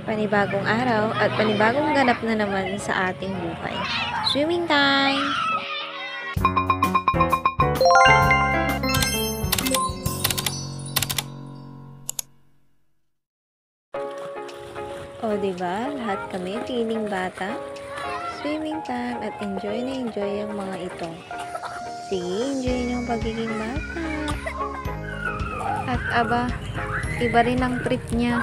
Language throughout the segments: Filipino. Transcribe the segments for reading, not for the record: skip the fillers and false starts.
Panibagong araw at panibagong ganap na naman sa ating buhay. Swimming time! O diba, lahat kami feeling bata? Swimming time at enjoy na enjoy ang mga ito. Sige, enjoy nyo ang pagiging bata. At aba, iba rin ang trip niya.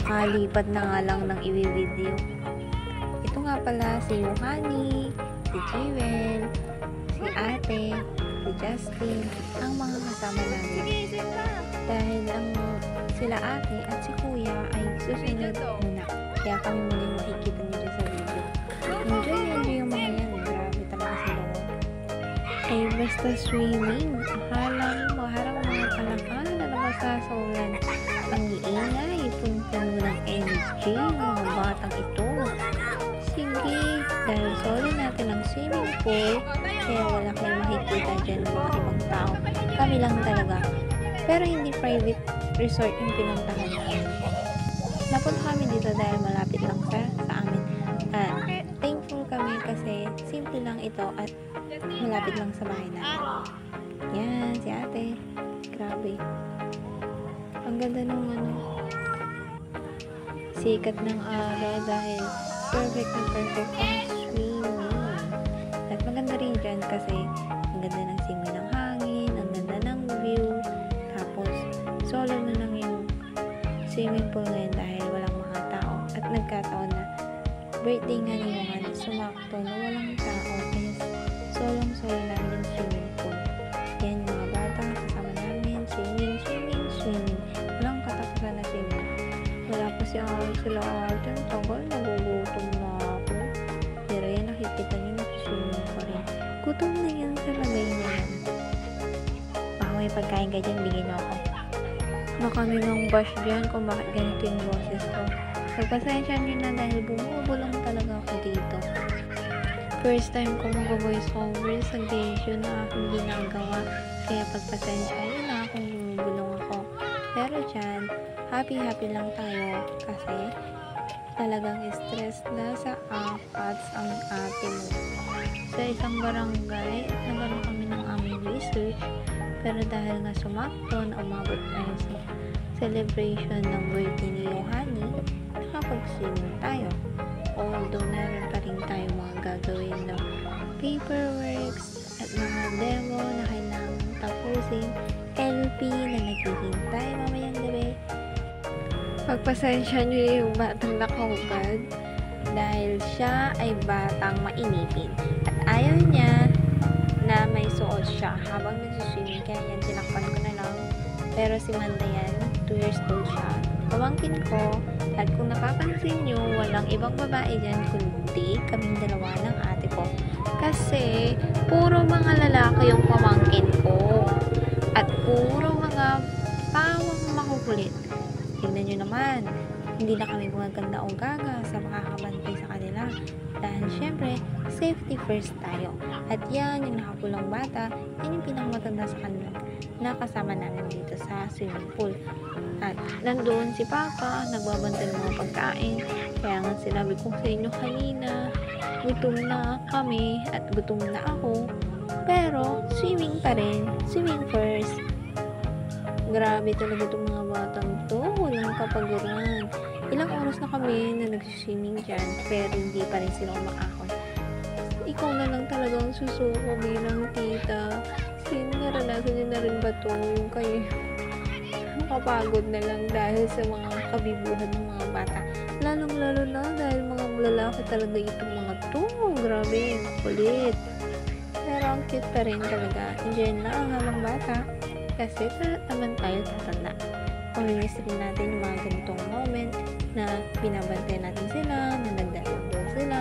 Nakalipad na nga lang ng i-video. Ito nga pala si Yohani, si Jewel, si Ate, si Justin, ang mga kasama namin. Dahil ang sila ate at si kuya ay susunod muna. Kaya kami muna yung makikita nyo sa video. Enjoy yung mga yan. Grabe talaga sila. Ay basta swimming. Akala mo maharang mga palaka na nabasasaulan. Ang iingay, punpuno ng energy ng mga batang ito. Sige, dahil solo natin ang swimming pool, kaya wala kayong makikita dyan ng mga ibang tao. Kami lang talaga. Pero hindi private resort yung pinuntahan namin. Napunta kami dito dahil malapit lang sa amin. At thankful kami kasi simple lang ito at malapit lang sa bahay namin. Yan, si ate. Grabe. Ang ganda nung sikat ng araw dahil perfect na perfect ang swimming. At maganda rin dyan kasi ang ganda ng simoy ng hangin, ang ganda ng view. Tapos, solo na lang yung swimming pool ngayon dahil walang mga tao. At nagkataon na birthday nga ni Johan, sumakto na walang tao. Kaya solong-solo namin yung swimming pool. Yan yung mga bata, kasama namin, swimming. Walang katapusan na swimming. Wala pa sila ate. Ang tagal, nagugutom na ako. Pero yan, nakikita nyo, nagsiswimming pa rin. Gutom na yan sa lagay na yan. Baka may pagkain ka dyan, bigyan ako. Baka may mga bash dyan kung bakit ganito yung boses ko. Pagpasensya nyo na dahil bumubulong talaga ako dito. First time ko mag-voice over sa video na aking ginagawa. Kaya pagpasensya nyo na kung bumubulong ako. Pero dyan, happy lang tayo kasi talagang stress na sa ACADS ang ate mo. Sa isang barangay, nagano kami ng aming research. Pero dahil nga sumakto na umabot tayo sa celebration ng birthday ni Yohani, nakapag-swimming tayo. Although meron pa rin tayo mga gagawin na paperworks at mga demo na kailangan tapusin, LP na naghihintay mamayang gabi. Pagpasensya nyo yung batang nakahubad dahil siya ay batang mainipin at ayaw niya na may suot siya habang nagsiswimming, kaya yan, tinakpan ko na lang. Pero si Manda yan, 2 years old siya. Pamangkin ko, at kung napapansin nyo, walang ibang babae dyan kundi kaming dalawa ng ate ko. Kasi, puro mga lalaki yung pamangkin ko. At puro mga pawang makukulit. Tingnan nyo naman, hindi na kami gumaganda o gaga sa makakabantay sa kanila. Dahil syempre, safety first tayo. At yan, yung nakapulang bata, yan yung pinakamatanda sa kanila na kasama namin dito sa swimming pool. At nandun si Papa, nagbabantay ng mga pagkain. Kaya nga sinabi ko sa inyo kanina, gutom na kami at gutom na ako. Pero, swimming pa rin. Swimming first. Grabe talaga itong mga batang to. Walang kapaguran. Ilang oras na kami na nagsiswimming dyan, pero hindi pa rin sila umakakon. Ikaw na lang talagang susuko bilang tita. Naranasan niyo na rin ba ito? Yung kayo makapagod na lang dahil sa mga kabibuhan ng mga bata. Lalong-lalo na dahil mga lalaki talaga itong mga to. Grabe, kulit. Pero ang cute pa rin talaga. Enjoy na ang habang bata. Kasi naman tayo tatanda. Pamimiss rin natin yung mga ganitong moment na binabantay natin sila, na nagdadaldal sila,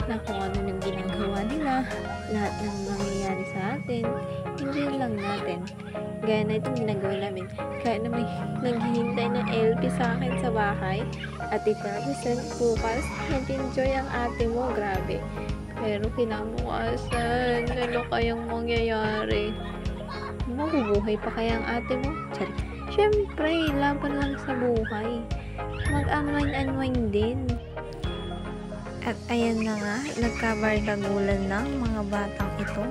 na kung ano yung ginagawa nila, lahat ng nangyayari sa atin, enjoy lang natin. Gaya na itong ginagawa namin. Kaya na may naghihintay ng LP sa akin sa bahay at i-represent bukas, nag-enjoy ang ate mo, grabe. Pero kinabukasan, ano kayang mangyayari? Mabubuhay pa kaya ang ate mo? Sorry. Siyempre, laban lang sa buhay. mag-unwind din. At ayan na nga, nagkabardagulan ng mga batang ito.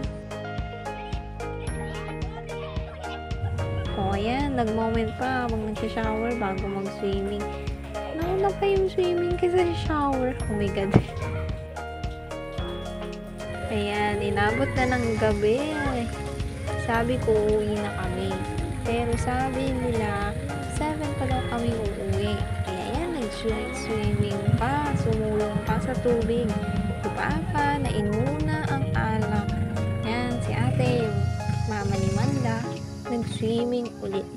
O ayan, nag-moment pa habang nagsha-shower bago mag-swimming. Nauna pa yung swimming kaysa sa shower. Oh my God. Ayan, inabot na ng gabi. Sabi ko, uuwi na kami. Pero sabi nila, 7 pa daw kami uuwi. Kaya yan, nag-swimming pa, sumulong pa sa tubig. Si Papa, nainuna ang alak. Yan, si ate, yung mama ni Manda, nag-swimming ulit.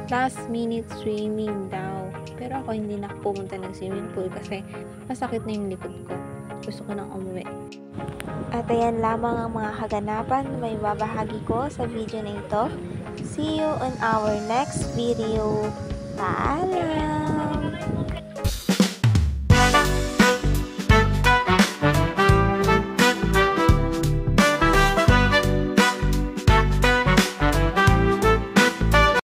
Last minute swimming daw. Pero ako hindi na pumunta ng swimming pool kasi masakit na yung likod ko. Gusto ko nang umuwi. At ayan lamang ang mga kaganapan na may babahagi ko sa video na ito. See you on our next video. Paalam!